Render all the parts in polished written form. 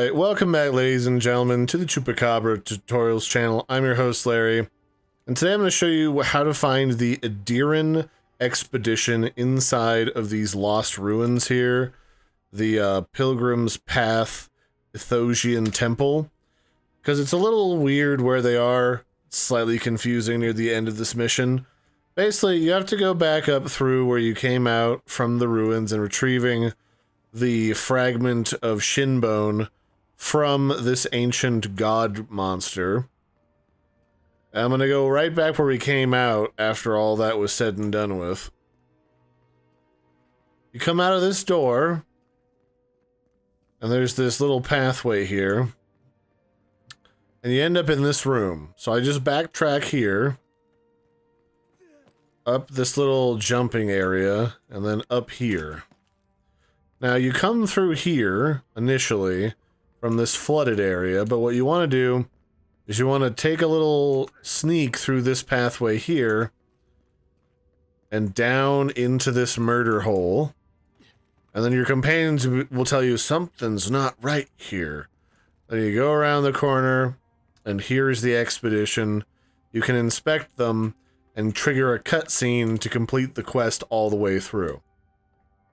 Alright, welcome back ladies and gentlemen to the Chupacabra tutorials channel. I'm your host Larry, and today I'm going to show you how to find the Adyrn Expedition inside of these lost ruins here. The Pilgrim's Path Eothasian Temple. Because it's a little weird where they are, slightly confusing near the end of this mission. Basically, you have to go back up through where you came out from the ruins and retrieving the fragment of shin bone from this ancient god monster. I'm gonna go right back where we came out after all that was said and done with. You come out of this door, and there's this little pathway here, and you end up in this room. So I just backtrack here, up this little jumping area, and then up here. Now, you come through here, initially, from this flooded area, but what you want to do is you want to take a little sneak through this pathway here, and down into this murder hole, and then your companions will tell you something's not right here. Then you go around the corner, and here's the expedition. You can inspect them, and trigger a cutscene to complete the quest all the way through.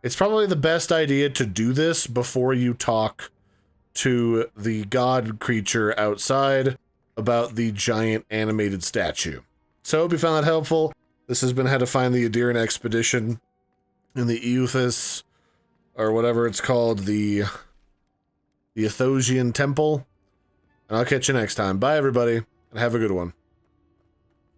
It's probably the best idea to do this before you talk to the god creature outside about the giant animated statue. So I hope you found that helpful. This has been how to find the Adyrn Expedition in the Eothas, or whatever it's called, the Eothasian Temple. And I'll catch you next time. Bye everybody, and have a good one.